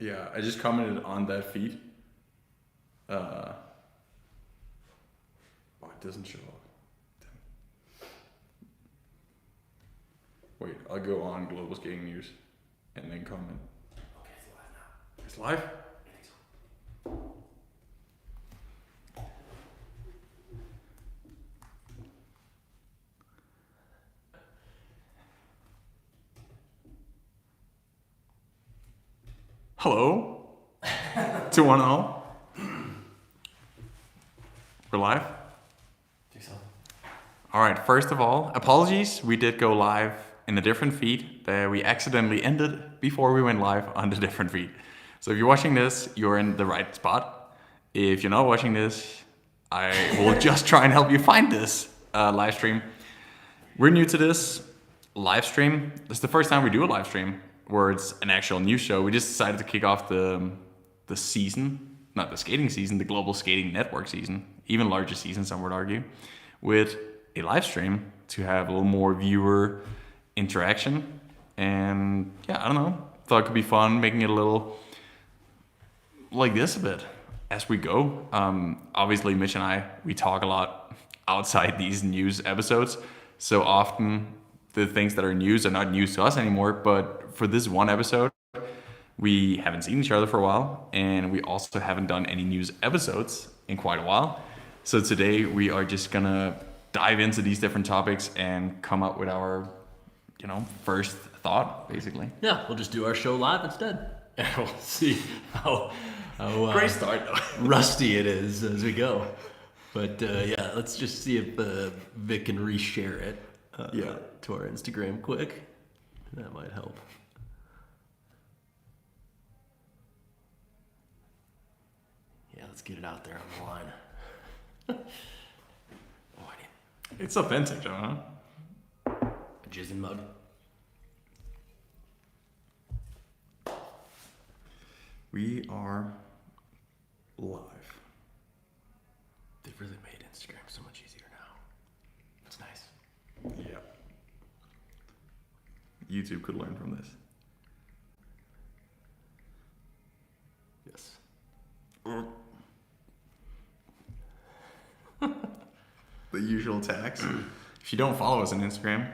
Yeah, I just commented on that feed. Oh, it doesn't show up. Wait, I'll go on Global Skating News and then comment. Okay, it's live now. It's live? I think so. Hello? 210? We're live? I think so. All right, first of all, apologies. We did go live in a different feed that we accidentally ended before we went live on the different feed. So if you're watching this, you're in the right spot. If you're not watching this, I will just try and help you find this live stream. We're new to this live stream. This is the first time we do a live stream where it's an actual news show. We just decided to kick off the season, not the skating season, the Global Skating Network season, even larger season, some would argue, with a live stream to have a little more viewer interaction. And yeah, I don't know, thought it could be fun making it a little like this a bit as we go. Obviously, Mitch and I, we talk a lot outside these news episodes. So often the things that are news are not news to us anymore. But for this one episode, we haven't seen each other for a while. And we also haven't done any news episodes in quite a while. So today we are just going to dive into these different topics and come up with our, first thought, basically. Yeah, we'll just do our show live instead. And we'll see how Great start, though. rusty it is as we go. But yeah, let's just see if Vic can reshare it to our Instagram quick. That might help. Yeah, let's get it out there on the line. Oh, I need It's authentic, though, huh? a jizzing mug. We are live. They've really made Instagram so much easier now. It's nice. Yeah. YouTube could learn from this. Yes. The usual tags. If you don't follow us on Instagram,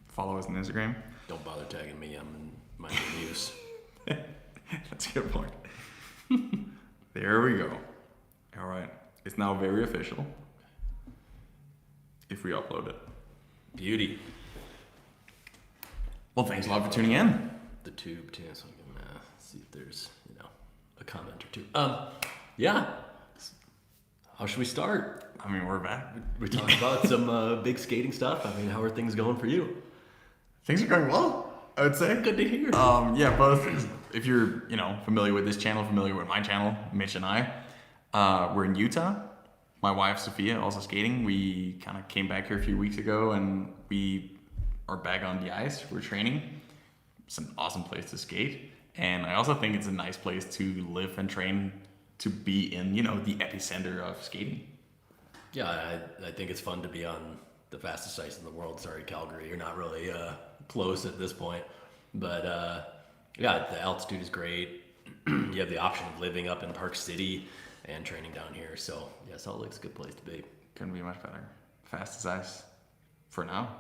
follow us on Instagram. Don't bother tagging me. I'm in my news. That's a good point. There we go. All right. It's now very official. If we upload it. Beauty. Well, thanks a lot for tuning in. The tube too, so I can see if there's a comment or two. Yeah. How should we start? I mean, we're back. We talked about some big skating stuff. I mean, how are things going for you? Things are going well, I would say. Good to hear. Yeah, both. If you're, familiar with this channel, familiar with my channel, Mitch and I, we're in Utah. My wife, Sophia, also skating. We kind of came back here a few weeks ago, and we are back on the ice. We're training. It's an awesome place to skate. And I also think it's a nice place to live and train, to be in, the epicenter of skating. Yeah, I think it's fun to be on the fastest ice in the world. Sorry, Calgary, you're not really close at this point. But yeah, the altitude is great. You have the option of living up in Park City and training down here. So yeah, Salt Lake's a good place to be. Couldn't be much better. Fast as ice. For now.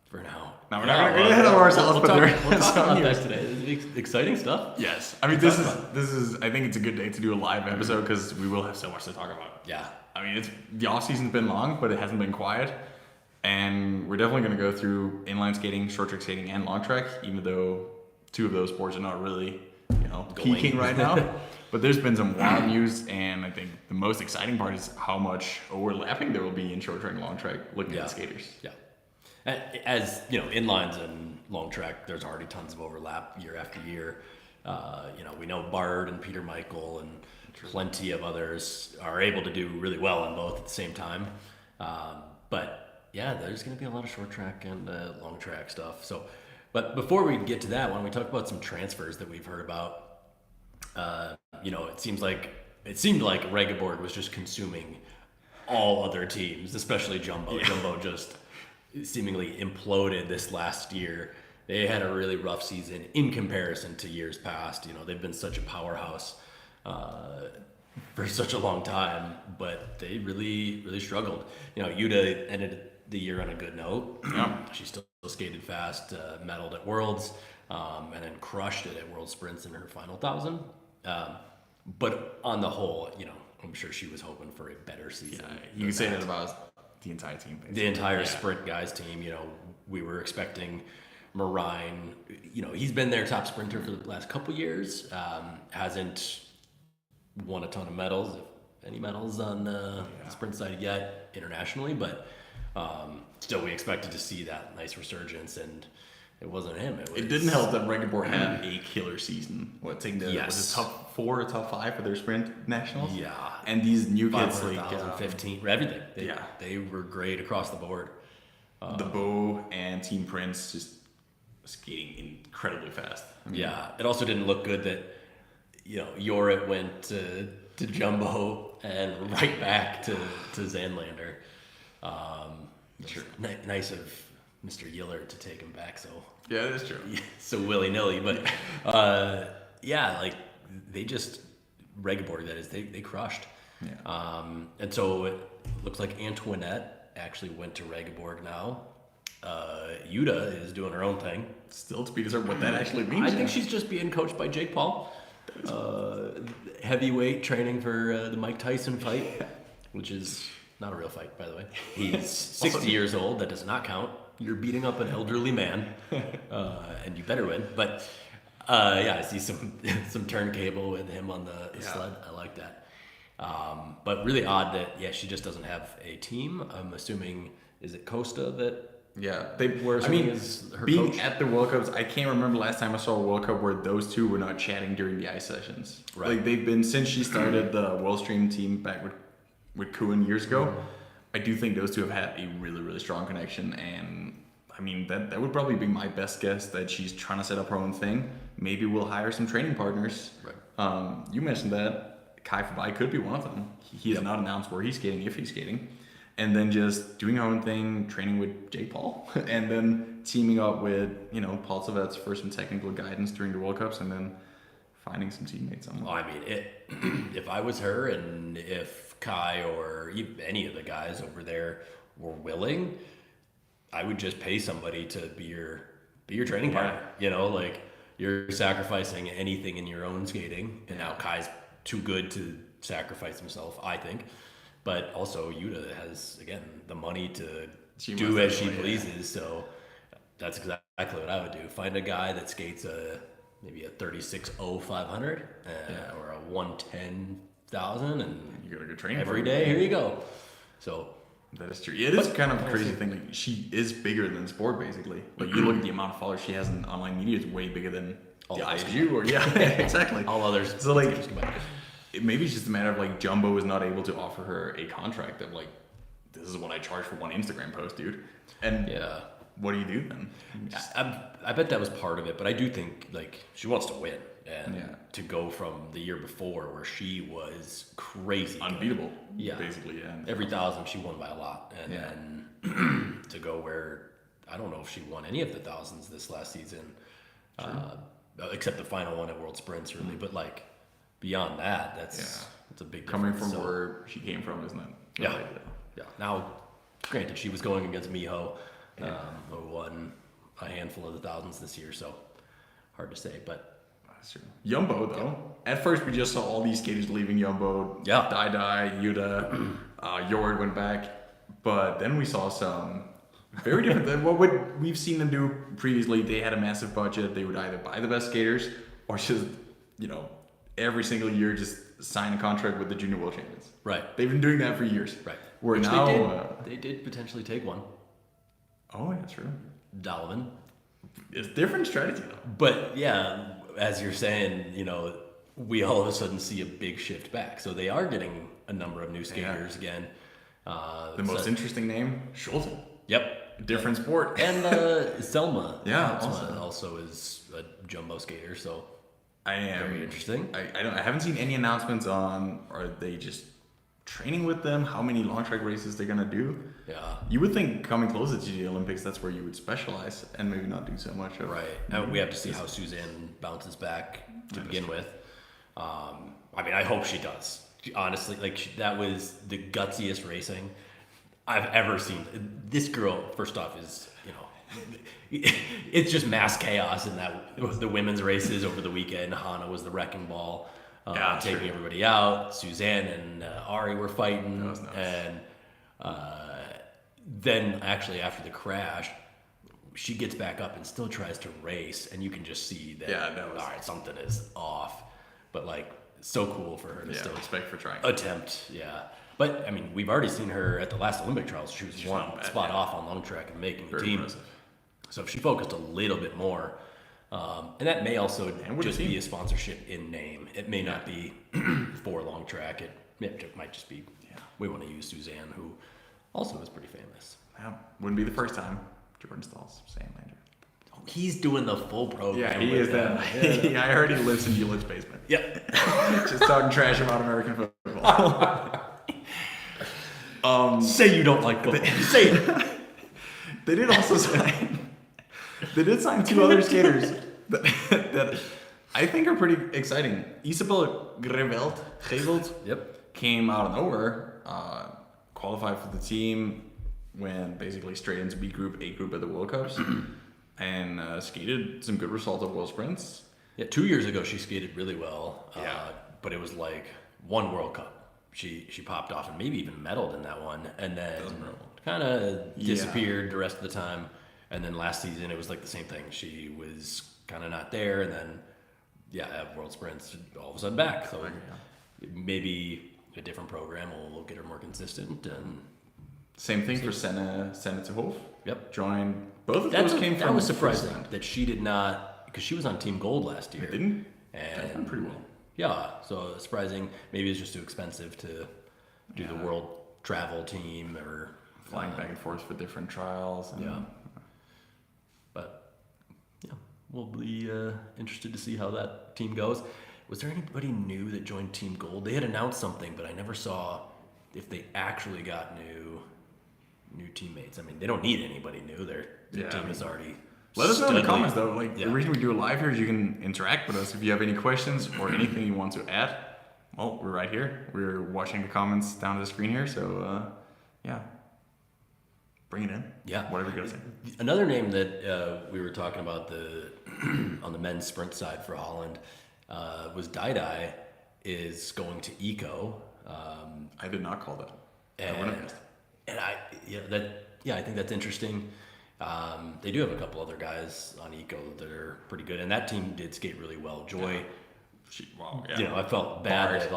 For now. No, we're not going to hit over ourselves, we'll but there we'll talk some about years. that today. This is exciting stuff. Yes. I mean, this is, I think it's a good day to do a live episode because we will have so much to talk about. Yeah. I mean, the off season's been long, but it hasn't been quiet. And we're definitely going to go through inline skating, short track skating, and long track, even though two of those sports are not really, peaking right now. But there's been some wild news, and I think the most exciting part is how much overlapping there will be in short track and long track looking at the skaters. Yeah. As inlines and long track, there's already tons of overlap year after year. We know Bard and Peter Michael and plenty of others are able to do really well on both at the same time. But yeah, there's going to be a lot of short track and long track stuff. So, but before we get to that, why don't we talk about some transfers that we've heard about? It seemed like Regaborg was just consuming all other teams, especially Jumbo. Jumbo just seemingly imploded this last year. they had a really rough season in comparison to years past. You know, they've been such a powerhouse for such a long time, but they really struggled. You know, Yuta ended the year on a good note. Yeah. She still skated fast, medaled at Worlds, and then crushed it at World Sprints in her final 1,000. But on the whole, you know, I'm sure she was hoping for a better season. Yeah, you can say that about the entire team. Basically. The entire sprint guys team. You know, we were expecting Marine. You know, he's been their top sprinter for the last couple years. Hasn't won a ton of medals, if any medals on the sprint side yet internationally, but still we expected to see that nice resurgence, and it wasn't him. It didn't help that Reggebor had a killer season. What, taking the was it top 4 or top 5 for their sprint nationals? Yeah. And these new kids like 15, everything. They were great across the board. The Bo and Team Prince just skating incredibly fast. I mean, yeah. It also didn't look good that, you know, Jorrit went to Jumbo and right back to Zandlander. Sure. Nice of Mr. Yiller to take him back yeah, that's true. so willy-nilly, but like they just Reggebor, that is, they crushed. Yeah. And so it looks like Antoinette actually went to Reggeborg now. Yuta is doing her own thing. Still to be determined what that actually means. I think she's just being coached by Jake Paul. Heavyweight training for the Mike Tyson fight, which is not a real fight, by the way. He's 60 years old. That does not count. You're beating up an elderly man, and you better win. But I see some turntable with him on the sled. I like that. But really odd that she just doesn't have a team. I'm assuming, is it Costa that? Yeah, is her being coach? at the World Cups, I can't remember last time I saw a World Cup where those two were not chatting during the ice sessions. Right. Like they've been since she started the World Stream team back with Kuhn years ago. I do think those two have had a really strong connection, and I mean that would probably be my best guess that she's trying to set up her own thing. Maybe we'll hire some training partners. Right. You mentioned that Kai Fabai could be one of them. He has not announced where he's skating, if he's skating. And then just doing her own thing, training with Jake Paul, and then teaming up with, Paul Savets for some technical guidance during the World Cups, and then finding some teammates. Well, I mean, if I was her, and if Kai or any of the guys over there were willing, I would just pay somebody to be your training partner. You know, like you're sacrificing anything in your own skating, and now Kai's too good to sacrifice himself, I think. But also Yuta has, again, the money to do as she pleases. So that's exactly what I would do. Find a guy that skates maybe a 36.0500 or a 110,000, and you got a good training every day. Here you go. So that is true. Yeah, it is kind of a crazy thing. Like she is bigger than sport, basically. Like you look at the amount of followers she has in online media, it's way bigger than all the ISU or exactly. All others. So like. Maybe it's just a matter of like Jumbo is not able to offer her a contract of like, this is what I charge for one Instagram post, dude. And what do you do then? I bet that was part of it, but I do think like she wants to win and to go from the year before where she was crazy, unbeatable. Good. Basically, yeah. Every 1,000 she won by a lot, and then to go where I don't know if she won any of the thousands this last season, except the final one at World Sprints, really. But like. Beyond that, that's a big difference. Coming from where she came from, isn't it? Yeah. Now, granted, she was going against Miho, who won a handful of the thousands this year, so hard to say. But that's true. Jumbo, though. At first, we just saw all these skaters leaving Jumbo. Yeah. Dai, Yuta, Jord went back, but then we saw some very different than what we've seen them do previously. They had a massive budget. They would either buy the best skaters or just, every single year just sign a contract with the junior world champions. Right. They've been doing that for years. Right. Where which now they did potentially take one. Oh, yeah, true. Dalvin. It's different strategy though. But yeah, as you're saying, we all of a sudden see a big shift back. So they are getting a number of new skaters again. The most interesting name, Schulte. Yep. Different sport. And Selma. Yeah, also is a jumbo skater, so I am very interesting. I haven't seen any announcements on, or they just training with them, how many long track races they're gonna do. Yeah. You would think coming closer to the Olympics, that's where you would specialize and maybe not do so much of. Right. And we have to see how Suzanne bounces back to begin with. I mean, I hope she does. Honestly, like that was the gutsiest racing I've ever seen. This girl, first off, is, it's just mass chaos in that the women's races over the weekend. Hannah was the wrecking ball, taking everybody out. Suzanne and Ari were fighting. That was nuts. And then actually after the crash, she gets back up and still tries to race, and you can just see that, all right, something is off. But like, so cool for her to still respect for trying. attempt. Yeah. But I mean, we've already seen her at the last Olympic trials. She was one spot off on long track and making the team. Impressive. So if she focused a little bit more, and that may also just be a sponsorship in name. It may not be for long track. It might just be, we want to use Suzanne, who also is pretty famous. Yeah, wouldn't be the first time. Jordan Stalls, Sam Lander. Oh, he's doing the full program. Yeah, he is that. I heard he lives in Euler's basement. Yep. Just talking trash about American football. Say you don't like football. Say it. They did also sign. They did sign 2 other skaters that I think are pretty exciting. Isabel Greveld came out of nowhere, qualified for the team, went basically straight into B group, A group at the World Cups, and skated some good results at World Sprints. Yeah, 2 years ago she skated really well. But it was like one World Cup. She popped off and maybe even medaled in that one, and then kind of disappeared the rest of the time. And then last season it was like the same thing. She was kind of not there, and then at World Sprints all of a sudden back. So maybe a different program will get her more consistent. And same thing for Senna to Hof. Yep, joined. Both of those came from. That was surprising that she did not, because she was on Team Gold last year. Didn't. And pretty well. Yeah, so surprising. Maybe it's just too expensive to do the world travel team or flying back and forth for different trials. And But we'll be interested to see how that team goes. Was there anybody new that joined Team Gold? They had announced something, but I never saw if they actually got new teammates. I mean, they don't need anybody new. Their team is already. Let us know in the comments though. Like the reason we do it live here is you can interact with us. If you have any questions or anything you want to add, well, we're right here. We're watching the comments down the screen here. So bring it in. Yeah. Whatever you gotta say. Another name that we were talking about on the men's sprint side for Holland was Dai is going to Eco. I did not call that. I think that's interesting. They do have a couple other guys on Eco that are pretty good, and that team did skate really well. Joy, I felt bad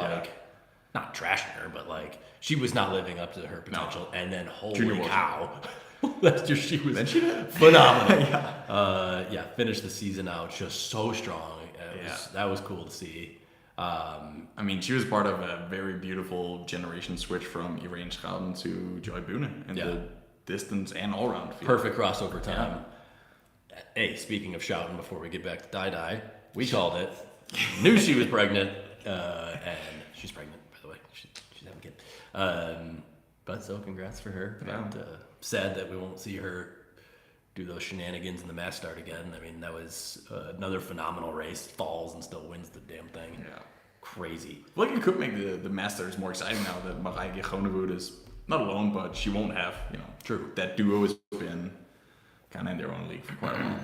not trashing her, but like she was not living up to her potential. No. And then holy cow, she was phenomenal. Finished the season out just so strong. That was cool to see. I mean, she was part of a very beautiful generation switch from Irene Schouten to Joy Boone in the distance and all-round field. Perfect crossover time. Yeah. Hey, speaking of Schouten, before we get back to Dai, we called it. Knew she was pregnant, and she's pregnant, by the way. She's having a kid. But so congrats for her. Yeah. But, sad that we won't see her do those shenanigans in the mass start again. I mean, that was another phenomenal race. Falls and still wins the damn thing. Yeah. Crazy. Well, it could make the Masters more exciting now that Marijke Groenewoud is not alone, but she won't have, True. That duo has been kind of in their own league for quite a while.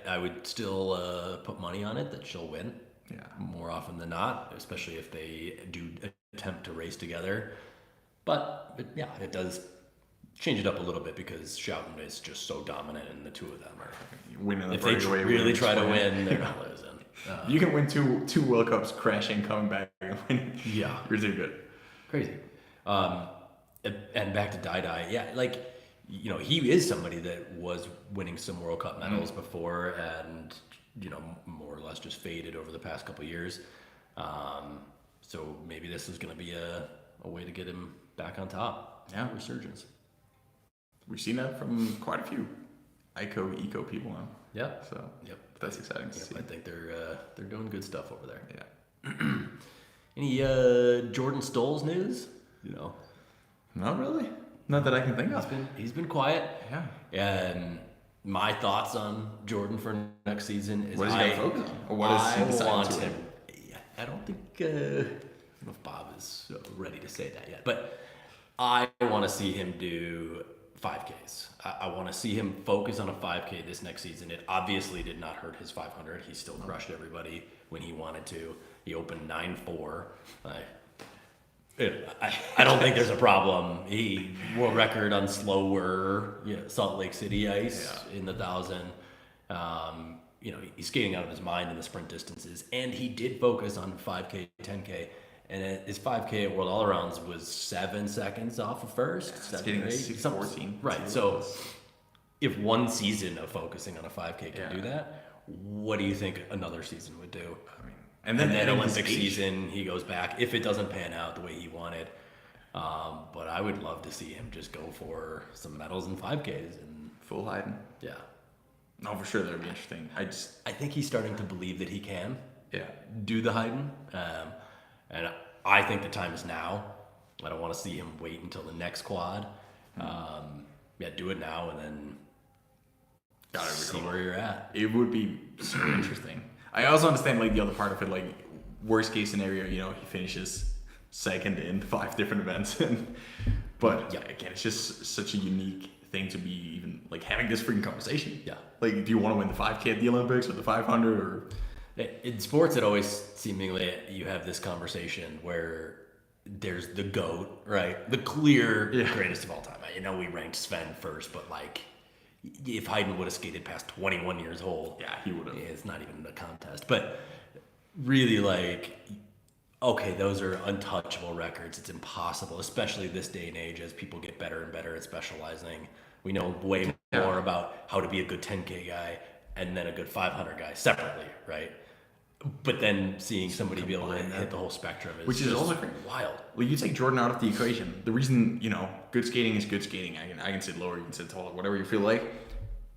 I would still put money on it that she'll win. Yeah. More often than not, especially if they do attempt to race together. But it does change it up a little bit because Schouten is just so dominant, and the two of them are winning. If they really try to win, they're not losing. You can win two World Cups crashing, coming back, and winning. Yeah, you're too good. Crazy. And back to Dai. He is somebody that was winning some World Cup medals before, and more or less just faded over the past couple of years. So maybe this is going to be a way to get him back on top. Yeah, resurgence. We've seen that from quite a few eco people now. Yeah. So that's exciting to see. I think they're doing good stuff over there. Yeah. Any Jordan Stolz news? You know, Not really. Not that I can think of. he's been quiet. Yeah. My thoughts on Jordan for next season is What is he gonna focus on? Or what is he I deciding want to him. I don't think I don't know if Bob is ready to say that yet, but I want to see him do 5Ks. I want to see him focus on a 5K this next season. It obviously did not hurt his 500. He still crushed everybody when he wanted to. He opened 9.4. I don't think there's a problem. He world record on slower Salt Lake City ice in the 1,000. He's skating out of his mind in the sprint distances, and he did focus on 5K, 10K, and his 5K at World All-Arounds was 7 seconds off of first. It's getting 6:14. Right. So if one season of focusing on a 5K can do that, what do you think another season would do? I mean, and then Olympic season, he goes back if it doesn't pan out the way he wanted. But I would love to see him just go for some medals in 5Ks and full Hayden. yeah. No, for sure that would be interesting. I think he's starting to believe that he can Yeah. do the Hayden, and I think the time is now. I don't want to see him wait until the next quad. Do it now and then see where you're at. It would be so interesting. I also understand like the other part of it, like worst case scenario, he finishes second in 5 different events, but again, it's just such a unique thing to be even like having this freaking conversation. Yeah. Like, do you want to win the 5K at the Olympics or the 500 or? In sports, it always seemingly you have this conversation where there's the GOAT, right? The clear greatest of all time. We ranked Sven first, but like, if Hayden would have skated past 21 years old, he would have. It's not even a contest. But really, like, okay, those are untouchable records. It's impossible, especially this day and age as people get better and better at specializing. We know way more about how to be a good 10K guy and then a good 500 guy separately, right? But then seeing somebody be able to hit the whole spectrum Which is also wild. Well, you take Jordan out of the equation. The reason, good skating is good skating. I can sit lower, you can sit taller, whatever you feel like.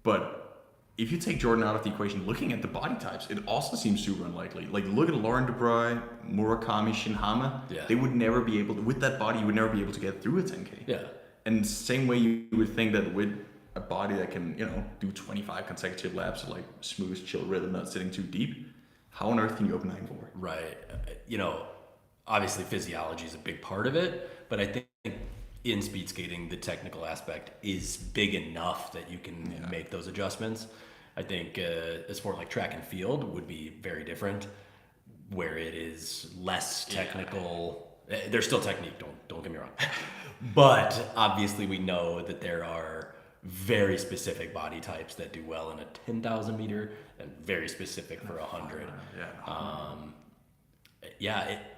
But if you take Jordan out of the equation, looking at the body types, it also seems super unlikely. Like, look at Lauren Dubroy, Murakami, Shinhama. Yeah. They would never be able to, with that body, you would never be able to get through a 10K. Yeah. And same way you would think that with a body that can, do 25 consecutive laps of like smooth, chill rhythm, not sitting too deep, how on earth can you open 9.4? Right. Obviously physiology is a big part of it, but I think in speed skating, the technical aspect is big enough that you can make those adjustments. I think a sport like track and field would be very different, where it is less technical. There's still technique, don't get me wrong. But obviously we know that there are very specific body types that do well in a 10,000 meter and very specific for 100.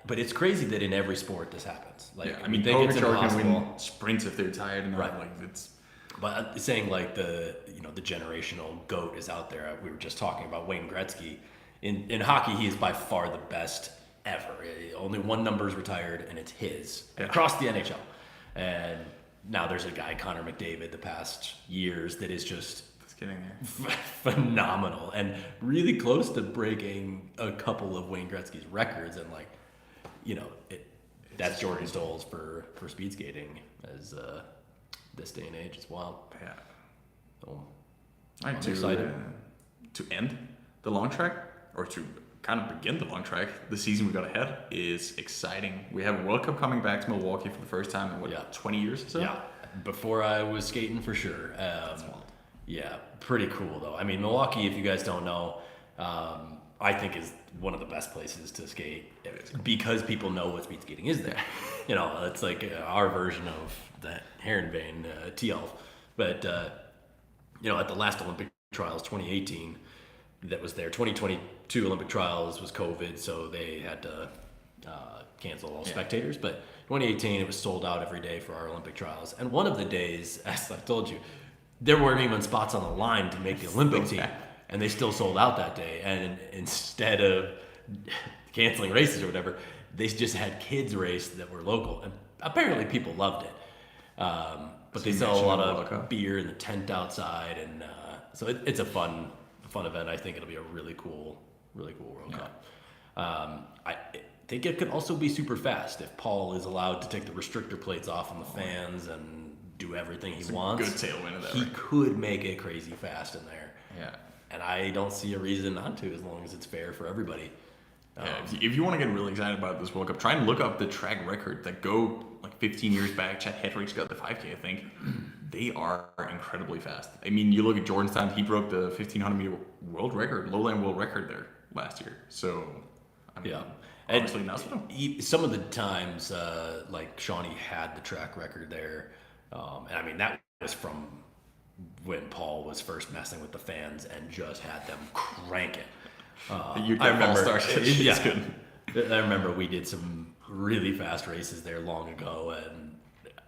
But it's crazy that in every sport this happens. Like, I mean, think it's Pogacar can impossible. win sprints if they're tired and Right. like it's. But saying like the generational GOAT is out there. We were just talking about Wayne Gretzky. In hockey, he is by far the best ever. Only one number is retired, and it's his across the NHL. And now there's a guy, Connor McDavid, the past years that is just Getting there. phenomenal and really close to breaking a couple of Wayne Gretzky's records. And like, that's Jordan Stolz for speed skating as this day and age. It's wild. Yeah. So, I'm excited. To end the long track, or to kind of begin the long track, the season we got ahead is exciting. We have a World Cup coming back to Milwaukee for the first time in 20 years or so? Yeah. Before I was skating for sure. Yeah, pretty cool though. I mean, Milwaukee, if you guys don't know, I think is one of the best places to skate because people know what speed skating is there. It's like our version of the Heronveen T-Elf. But, at the last Olympic trials, 2018, that was there. 2022 Olympic trials was COVID, so they had to cancel all spectators. But 2018, it was sold out every day for our Olympic trials. And one of the days, as I told you, there weren't even spots on the line to make the Olympic team, and they still sold out that day. And instead of canceling races or whatever, they just had kids race that were local, and apparently people loved it. But they sell a lot of beer in the tent outside, and so it's a fun event. I think it'll be a really cool World Cup. think it could also be super fast if Paul is allowed to take the restrictor plates off on the fans and do everything he wants. Good tailwind of that. He could make it crazy fast in there. Yeah. And I don't see a reason not to, as long as it's fair for everybody. Yeah, if you want to get really excited about this World Cup, try and look up the track record that go like 15 years back. Chad Hedrick's got the 5K, I think. They are incredibly fast. I mean, you look at Jordanstown, he broke the 1500 meter world record, lowland world record there last year. So, I mean, Yeah. obviously not so. Some of the times, like Shawnee had the track record there. And I mean, that was from when Paul was first messing with the fans and just had them crank it. I remember, I remember we did some really fast races there long ago, and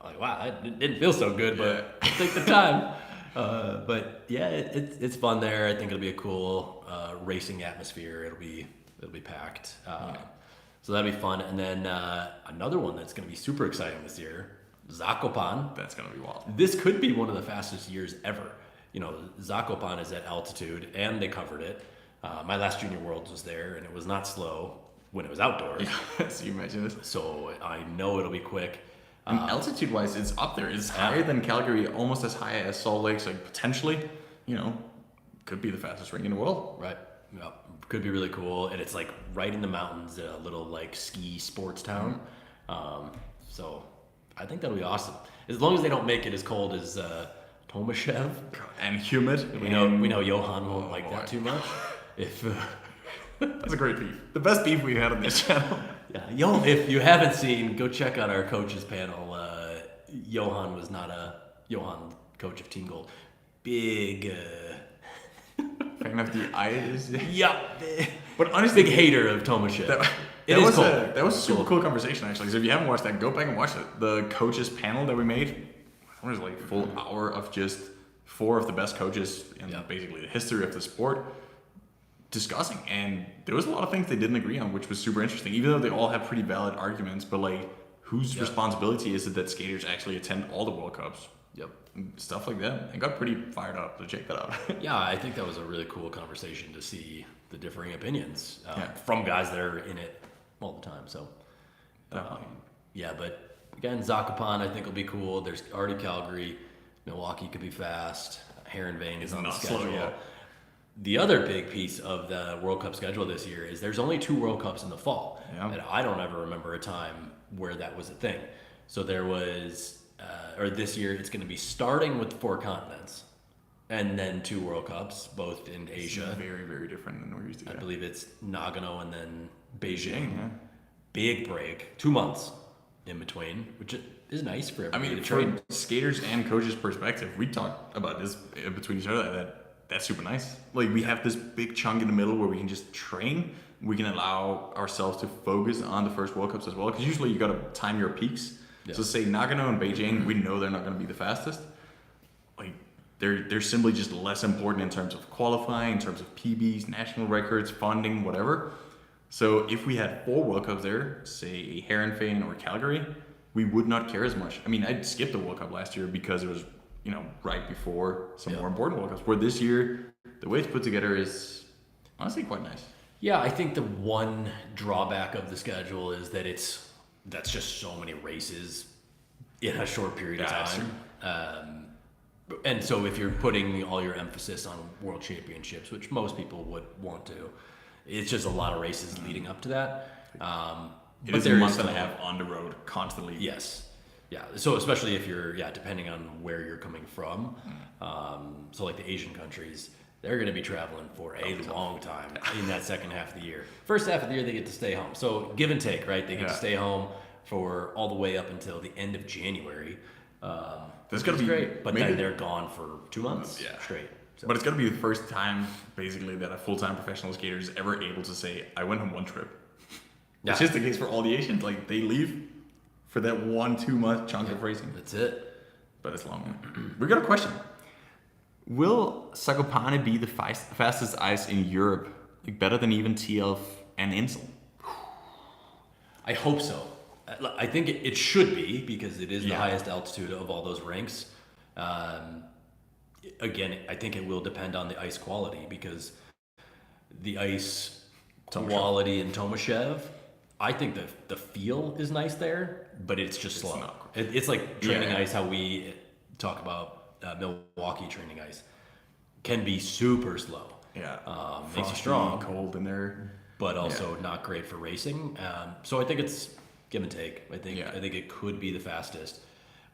like, wow, it didn't feel so good, but I'll take the time. But yeah, it's fun there. I think it'll be a cool racing atmosphere. It'll be packed. So that'll be fun. And then another one that's going to be super exciting this year, Zakopane. That's going to be wild. This could be one of the fastest years ever. You know, Zakopane is at altitude, and they covered it. My last Junior Worlds was there, and it was not slow when it was outdoors. So you imagine this. So I know it'll be quick. And altitude-wise, it's up there. It's higher than Calgary, almost as high as Salt Lake. So potentially, you know, could be the fastest ring in the world. Right. Yeah. Could be really cool. And it's like right in the mountains, a little like ski sports town. So I think that'll be awesome. As long as they don't make it as cold as Tomashev. And humid. We know Johan won't like that too much. If That's a great beef. The best beef we've had on this channel. Yeah, if you haven't seen, go check out our coaches panel. Johan was not Johan, coach of Team Gold. Big, Fan of the eyes. yeah, But honestly, big hater of Tomashev. That was a super cool conversation, actually. So if you haven't watched that, go back and watch it. The coaches panel that we made, it was like a full hour of just 4 of the best coaches in basically the history of the sport discussing. And there was a lot of things they didn't agree on, which was super interesting, even though they all have pretty valid arguments. But like, whose responsibility is it that skaters actually attend all the World Cups? Yep. And stuff like that. I got pretty fired up, so check that out. Yeah, I think that was a really cool conversation to see the differing opinions from guys that are in it all the time. So, but again, Zakopane I think will be cool. There's already Calgary, Milwaukee could be fast. Heronveen is on the schedule. Slow, The other big piece of the World Cup schedule this year is there's only 2 World Cups in the fall. And I don't ever remember a time where that was a thing. So there was, or this year it's going to be starting with 4 continents and then 2 World Cups, both in Asia. It's very, very different than we're used to. I believe it's Nagano and then Beijing. Big break, 2 months in between, which is nice for everybody to train. From skaters and coaches' perspective, we talked about this between each other, that's super nice. Like, we have this big chunk in the middle where we can just train. We can allow ourselves to focus on the first World Cups as well, because usually you got to time your peaks. So say Nagano and Beijing, we know they're not going to be the fastest. Like, they're simply just less important in terms of qualifying, in terms of PBs, national records, funding, whatever. So if we had 4 World Cups there, say Heronveen or Calgary, we would not care as much. I mean, I'd skip the World Cup last year because it was, right before some more important World Cups. Where this year, the way it's put together is honestly quite nice. Yeah, I think the one drawback of the schedule is that that's just so many races in a short period of time. And so if you're putting all your emphasis on World Championships, which most people would want to, it's just a lot of races leading up to that. It is a month and a half on the road constantly. Yes. Yeah. So especially if you're, depending on where you're coming from. So like the Asian countries, they're going to be traveling for a long time in that second half of the year. First half of the year, they get to stay home. So give and take, right? They get to stay home for all the way up until the end of January. That's going to be great. But then they're gone for 2 months straight. So. But it's going to be the first time, basically, that a full-time professional skater is ever able to say, I went on one trip. Which is the case for all the Asians. Like, they leave for that 1-2 month chunk of racing. That's it. But it's long. We got a question. Will Zakopane be the fastest ice in Europe? Like, better than even TLF and Insel? I hope so. I think it should be, because it is the highest altitude of all those rinks. Again, I think it will depend on the ice quality, because the ice quality in Tomashev I think the feel is nice there, but it's just slow. not It's like training Yeah. ice. How we talk about Milwaukee training ice can be super slow. Yeah. Makes you Frosty, strong, cold in there. but also not great for racing. So I think it's give and take. I think Yeah. it could be the fastest,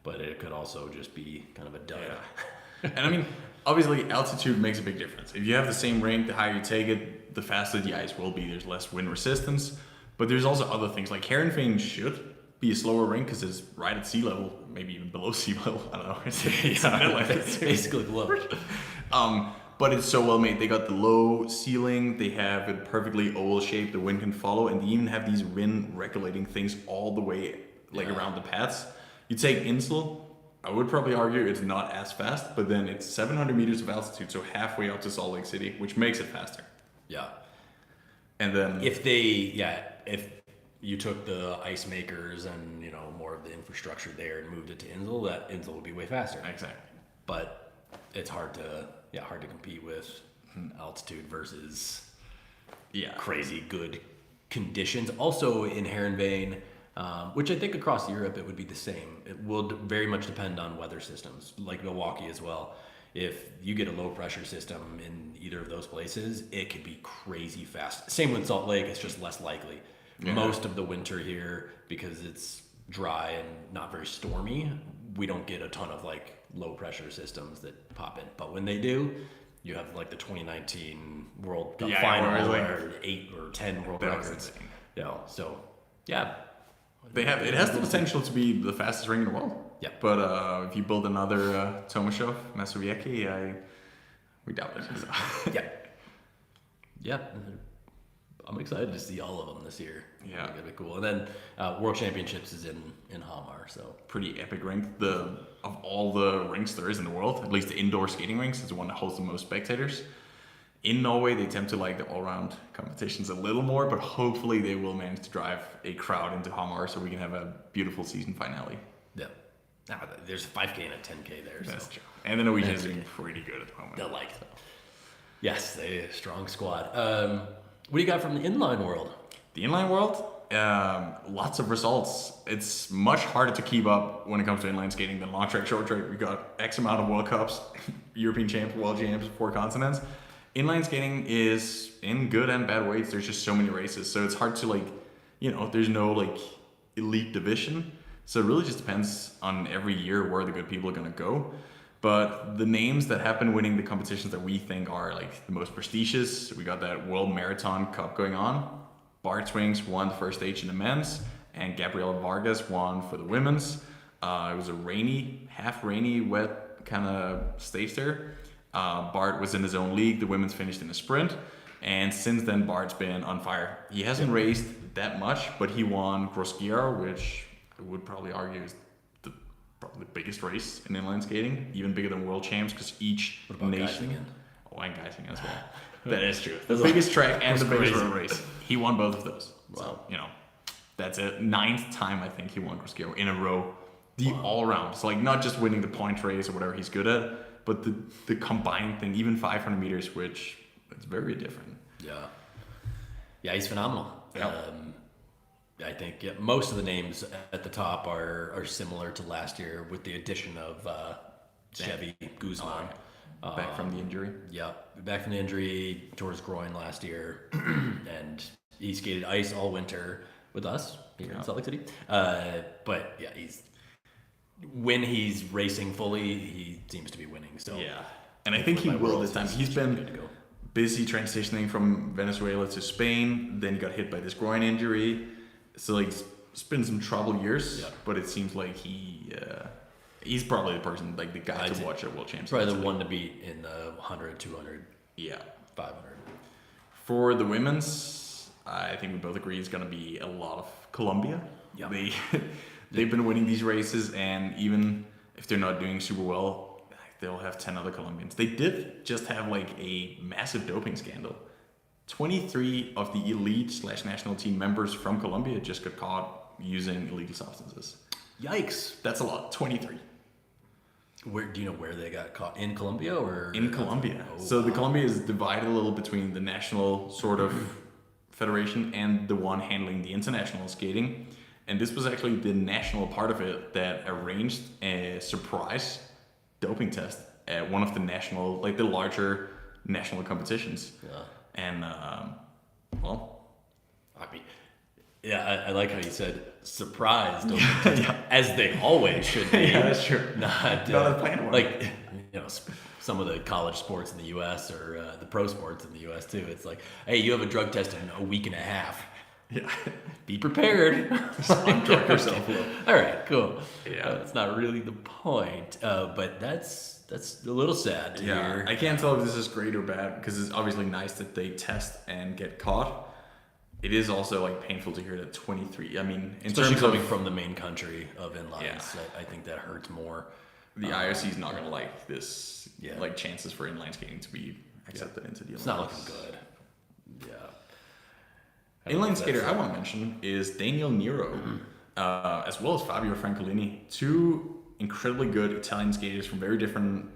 but it could also just be kind of a dud. Yeah. And I mean, obviously, altitude makes a big difference. If you have the same rink, the higher you take it, the faster the ice will be. There's less wind resistance. But there's also other things. Like Heerenveen should be a slower rink because it's right at sea level, maybe even below sea level. I don't know. It's basically below. But it's so well made. They got the low ceiling. They have it perfectly oval shaped. The wind can follow, and they even have these wind regulating things all the way around the paths. You take Insel. I would probably argue it's not as fast, but then it's 700 meters of altitude, so halfway up to Salt Lake City, which makes it faster. Yeah. And then If you took the ice makers and more of the infrastructure there and moved it to Insel, that Insel would be way faster. exactly. But it's hard to compete with altitude versus Yeah. crazy good conditions. Also in Heerenveen, which I think across Europe it would be the same. It will very much depend on weather systems, like Milwaukee as well. If you get a low pressure system in either of those places, it could be crazy fast. Same with Salt Lake, it's just less likely. Yeah. Most of the winter here, because it's dry and not very stormy, we don't get a ton of like low pressure systems that pop in. But when they do, you have like the 2019 World Cup Yeah, final where it's like- or 8 or 10 world That was records. insane. So yeah. It has the potential to be the fastest ring in the world. Yeah. But if you build another Tomashov, Masoviecki, we doubt it. So. Yeah. Yeah. I'm excited to see all of them this year. Yeah. I think it'd be cool. And then World Championships is in Hamar, so Pretty epic rink. Of all the rinks there is in the world, at least the indoor skating rinks, is the one that hosts the most spectators. In Norway, they tend to like the all-round competitions a little more, but hopefully they will manage to drive a crowd into Hamar so we can have a beautiful season finale. yeah. Now, there's a 5K and a 10K there. That's So true. And the Norwegians are doing pretty good at the moment. they'll like it. Yes, they a strong squad. What do you got from the inline world? The inline world, lots of results. It's much harder to keep up when it comes to inline skating than long track, short track. We got X amount of World Cups, European champs, world champs, 4 continents. Inline skating is in good and bad ways. There's just so many races, so it's hard to there's no elite division. So it really just depends on every year where the good people are gonna go. But the names that have been winning the competitions that we think are the most prestigious, we got that World Marathon Cup going on. Bart Swings won the first stage in the men's, and Gabriela Vargas won for the women's. It was a half rainy, wet kind of stage there. Bart was in his own league. The women's finished in a sprint, and since then Bart's been on fire. He hasn't raced that much, but he won Gross-Gerau, which I would probably argue is probably the biggest race in inline skating, even bigger than world champs, because each What about nation. Geisingen? Oh, and Geisingen as well. That is true. The biggest track and the biggest road race. He won both of those. Wow. So, that's it. 9th time I think he won Gross-Gerau in a row. The all-round. So not just winning the point race or whatever he's good at, but the combined thing, even 500 meters, which it's very different. Yeah, he's phenomenal. Yeah. I think most of the names at the top are similar to last year, with the addition of Chevy Guzman. Back from the injury. Yeah, back from the injury, tore his groin last year, and he skated ice all winter with us here in Salt Lake City. But yeah, when he's racing fully, he seems to be winning. So Yeah. And I think he will this time. He's good been to go. busy transitioning from Venezuela to Spain, then he got hit by this groin injury. So it's been some troubled years, but it seems like he's probably the person, the guy to watch at World Championships. Probably the one to beat in the 100, 200, Yeah. 500. For the women's, I think we both agree it's going to be a lot of Colombia. Yeah. They've been winning these races, and even if they're not doing super well, they'll have 10 other Colombians. They did just have a massive doping scandal. 23 of the elite/national team members from Colombia just got caught using illegal substances. Yikes! That's a lot. 23 Do you know where they got caught? In Colombia or in Colombia. Oh, So the wow. Colombia is divided a little between the national sort of Federation and the one handling the international skating. And this was actually the national part of it that arranged a surprise doping test at one of the national, like the larger national competitions. Yeah. And, well, I mean, yeah, I like how you said surprised, as they always should be. Yeah, that's true. Not a planned one. Like, some of the college sports in the U.S. or the pro sports in the U.S. too. It's like, hey, you have a drug test in a week and a half. yeah. Be prepared. Undrug yourself. All right, cool. Yeah. That's not really the point, but that's a little sad to Yeah, hear. I can't tell if this is great or bad because it's obviously nice that they test and get caught. It is also like painful to hear that 23. I mean, in Especially terms coming of from the main country of inlines, Yeah. I think that hurts more. the IOC is not gonna like this, Yeah. like chances for inline skating to be accepted into the Olympics. It's not looking good. Yeah. I don't know Inline if skater that's- I want to mention is Daniel Nero, as well as Fabio Francolini, two incredibly good Italian skaters from very different,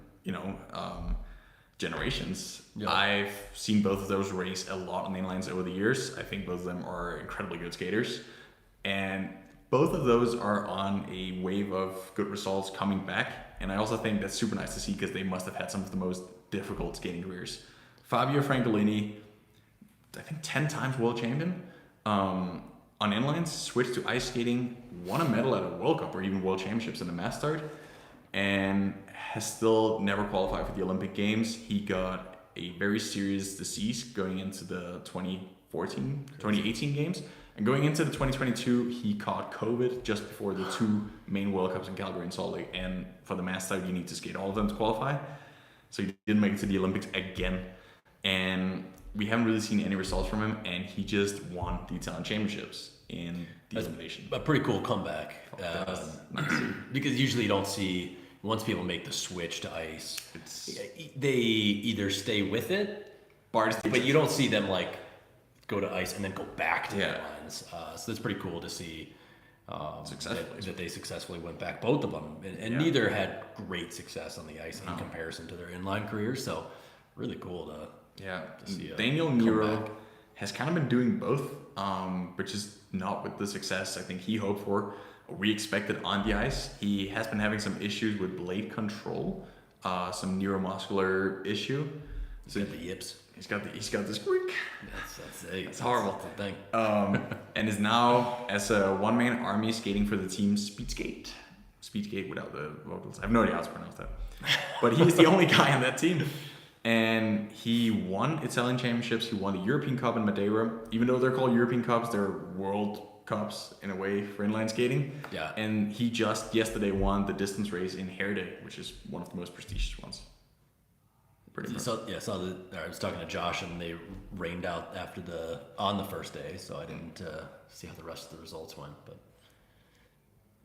generations. Yeah. I've seen both of those race a lot on the inlines over the years. I think both of them are incredibly good skaters, and both of those are on a wave of good results coming back. And I also think that's super nice to see because they must have had some of the most difficult skating careers. Fabio Francolini, I think 10 times world champion on inlines, switched to ice skating, won a medal at a World Cup or even World Championships in the mass start, and has still never qualified for the Olympic Games. He got a very serious disease going into the 2018 Games. And going into the 2022, he caught COVID just before the two main World Cups in Calgary and Salt Lake. And for the mass start, you need to skate all of them to qualify. So he didn't make it to the Olympics again. And we haven't really seen any results from him. And he just won the Italian Championships in the elimination. A pretty cool comeback. That's nice. Because usually you don't see, once people make the switch to ice, It's they either stay with it, bars, but you don't see them like go to ice and then go back to Yeah. the lines. So that's pretty cool to see Successfully. that they successfully went back, both of them. And Yeah. neither had great success on the ice in comparison to their inline careers. So really cool to Yeah, see a Daniel Nero comeback. has kind of been doing both, but just not with the success I think he hoped for or we expected on the ice. He has been having some issues with blade control, some neuromuscular issue. So get the yips. he's got the squeak, That's horrible. That's the thing. and is now as a one-man army skating for the team Speedskate. Speedskate without the vocals. I have no idea how to pronounce that, but he's the only guy on that team. And he won Italian championships. He won the European Cup in Madeira. Even though they're called European Cups, they're World Cups in a way for inline skating. Yeah. And he just yesterday won the distance race in Herede, which is one of the most prestigious ones. Pretty impressive. I was talking to Josh, and they rained out on the first day, so I didn't see how the rest of the results went, but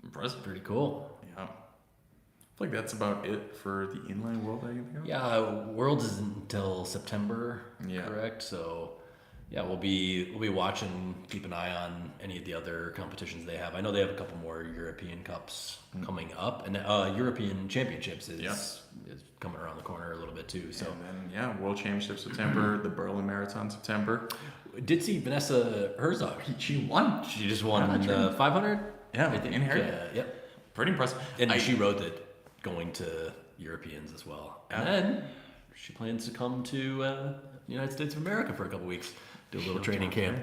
Impressive. pretty cool. Yeah. I feel like that's about it for the inline world I can think of. Yeah, Worlds isn't until September, Yeah. correct? So, yeah, we'll be watching, keep an eye on any of the other competitions they have. I know they have a couple more European Cups coming up, and European Championships is coming around the corner a little bit too. So, And then, World Championship September, the Berlin Marathon September. did see Vanessa Herzog. She won. She just won Yeah, the 500. Yeah, I think. in Herede. Yep. Pretty impressive. And she wrote that going to Europeans as well. And Yeah. then she plans to come to the United States of America for a couple weeks, do a little training camp.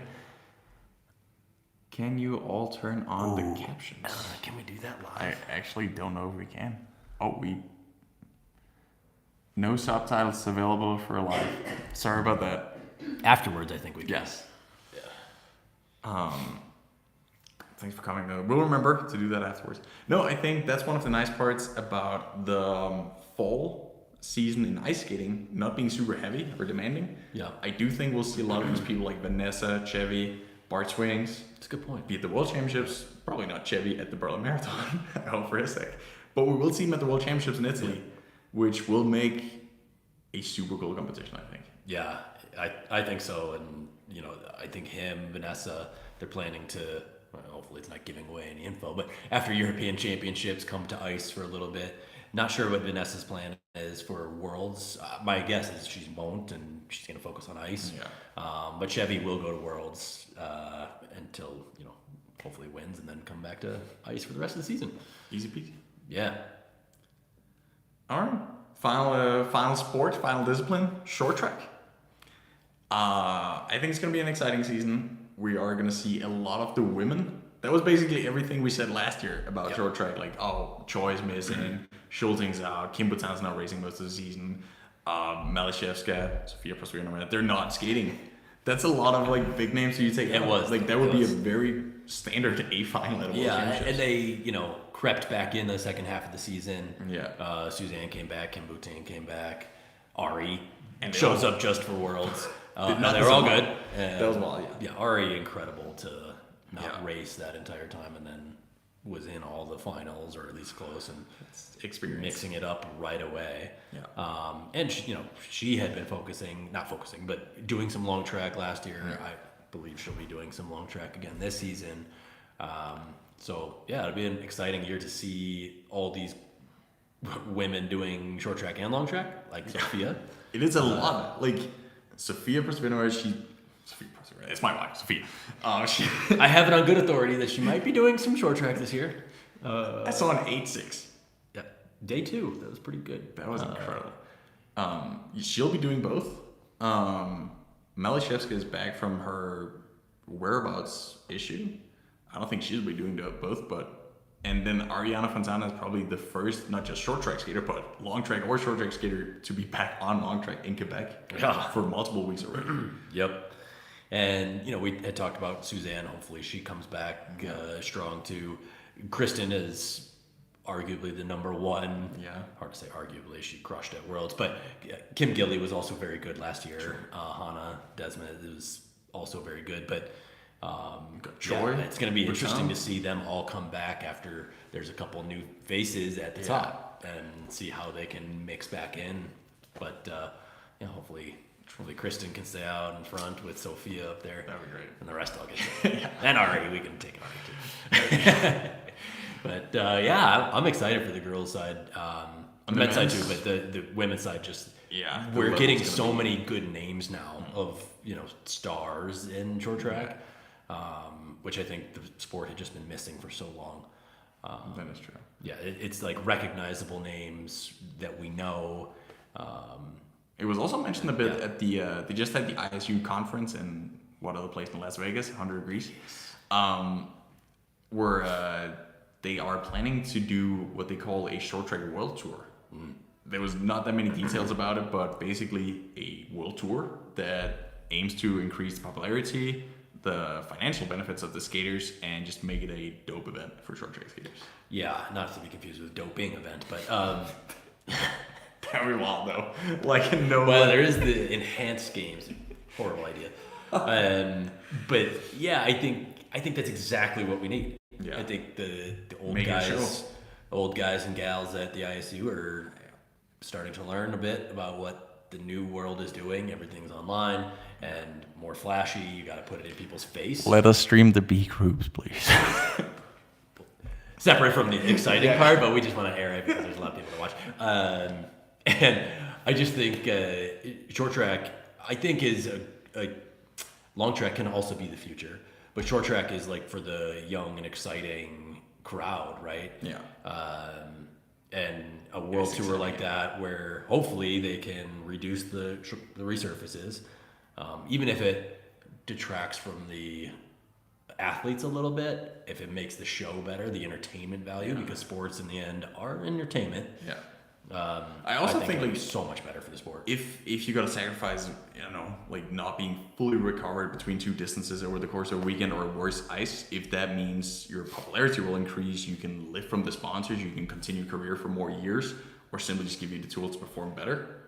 Can you all turn on the captions? Can we do that live? I actually don't know if we can. No subtitles available for live. Sorry about that. Afterwards, I think we can. Yes. Thanks for coming though. We'll remember to do that afterwards. No, I think that's one of the nice parts about the fall season in ice skating not being super heavy or demanding. Yeah. I do think we'll see a lot of these people like Vanessa, Chevy, Bart Swings, That's a good point. be at the World Championships. Probably not Chevy at the Berlin Marathon. I hope for a sec. But we will see him at the World Championships in Italy, which will make a super cool competition, I think. Yeah, I think so. And, I think him, Vanessa, they're planning to, well, hopefully it's not giving away any info, but after European Championships, come to ice for a little bit. Not sure what Vanessa's plan is for Worlds. My guess is she won't, and she's going to focus on ice. Yeah. But Chevy will go to Worlds until, hopefully wins, and then come back to ice for the rest of the season. Easy peasy. Yeah. All right. Final sport, final discipline, short track. I think it's going to be an exciting season. We are going to see a lot of the women. That was basically everything we said last year about short track. Like, Choi's missing, Schulting's out, Kim Bhutan's not racing most of the season, Malashevska, Sofia Prosperina, they're not skating. That's a lot of like big names you take. It was. Like that would be a very standard A final at a World Championships. And they, crept back in the second half of the season. Yeah. Suzanne came back, Kim Bhutan came back, Ari And shows up just for Worlds. Not they were all this good. one. And, That was well, yeah. Ari incredible to not Yeah. race that entire time, and then was in all the finals, or at least close, and Experience. mixing it up right away. Yeah. And she had been not focusing, but doing some long track last year. Yeah. I believe she'll be doing some long track again this season. So yeah, it'll be an exciting year to see all these women doing short track and long track, like Sophia. It is a lot. Like Sofia Prosperina, it's my wife, Sophia. I have it on good authority that she might be doing some short track this year. I saw an 8.6. Yeah, day 2. That was pretty good. That was incredible. She'll be doing both. Malashevska is back from her whereabouts issue. I don't think she'll be doing both, and then Ariana Fontana is probably the first, not just short track skater, but long track or short track skater to be back on long track in Quebec for multiple weeks already. Yep. And, we had talked about Suzanne. Hopefully she comes back strong too. Kristen is arguably the number one. Yeah. Hard to say arguably. She crushed at Worlds. But Kim Gilly was also very good last year. Sure. Hannah Desmond was also very good. But Joy. it's going to be interesting Raton. to see them all come back after there's a couple new faces at the top, and see how they can mix back in. But hopefully Kristen can stay out in front with Sophia up there. That'd be great. And the rest I'll get. And Ari, we can take Ari too. But I'm excited for the girls' side. The men's side too, but the women's side just. Yeah. We're getting so many good names now of stars in short track, which I think the sport had just been missing for so long. That is true. Yeah, it's like recognizable names that we know. It was also mentioned a bit at the they just had the ISU conference in what other place in Las Vegas, 100 degrees, where they are planning to do what they call a short track world tour. There was not that many details about it, but basically a world tour that aims to increase the popularity, the financial benefits of the skaters, and just make it a dope event for short track skaters. Yeah, not to be confused with doping event, but Very wild though. Like no. well, there is the enhanced games. Horrible idea. But yeah, I think that's exactly what we need. Yeah. I think the old guys and gals at the ISU are starting to learn a bit about what the new world is doing. Everything's online and more flashy. You got to put it in people's face. Let us stream the B groups, please. Separate from the exciting part, but we just want to air it because there's a lot of people to watch. And I just think short track, I think is a long track can also be the future, but short track is like for the young and exciting crowd, right? Yeah. And a world tour like that, where hopefully they can reduce the resurfaces, even if it detracts from the athletes a little bit, if it makes the show better, the entertainment value, because sports in the end are entertainment. Yeah. I also think it'll like be so much better for the sport. if you gotta sacrifice, like not being fully recovered between two distances over the course of a weekend or worse ice, if that means your popularity will increase, you can live from the sponsors, you can continue your career for more years, or simply just give you the tools to perform better,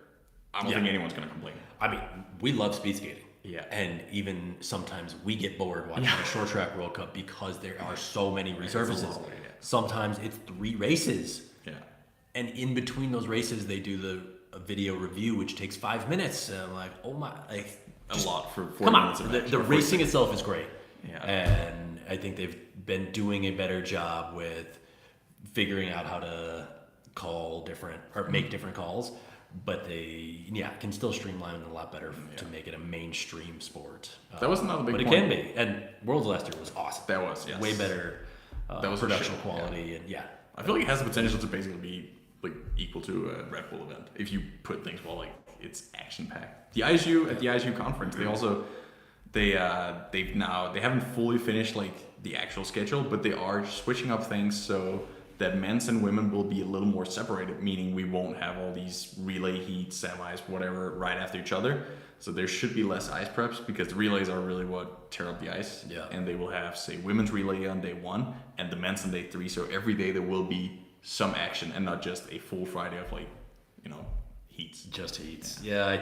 I don't think anyone's gonna complain. I mean, we love speed skating. Yeah. And even sometimes we get bored watching a short track World Cup because there are so many resurfaces. Sometimes it's 3 races. Yeah. And in between those races, they do a video review, which takes 5 minutes. And I'm like, oh my, like, A lot for 40 come minutes on. of The action. racing itself is great. Yeah. And I think they've been doing a better job with figuring out how to call different or make different calls, but they can still streamline it a lot better to make it a mainstream sport. That was another big but point. It can be, and Worlds last year was awesome. That was, yes. Way better That was production for sure, quality, and I feel like it has the potential to basically be like equal to a Red Bull event if you put things well, like it's action packed. The ISU at the ISU conference, they haven't fully finished like the actual schedule, but they are switching up things so that men's and women will be a little more separated, meaning we won't have all these relay heats, semis, whatever, right after each other. So there should be less ice preps because the relays are really what tear up the ice. Yeah. And they will have, say, women's relay on day 1 and the men's on day 3. So every day there will be some action and not just a full Friday of like, heats. Just heats. Yeah, I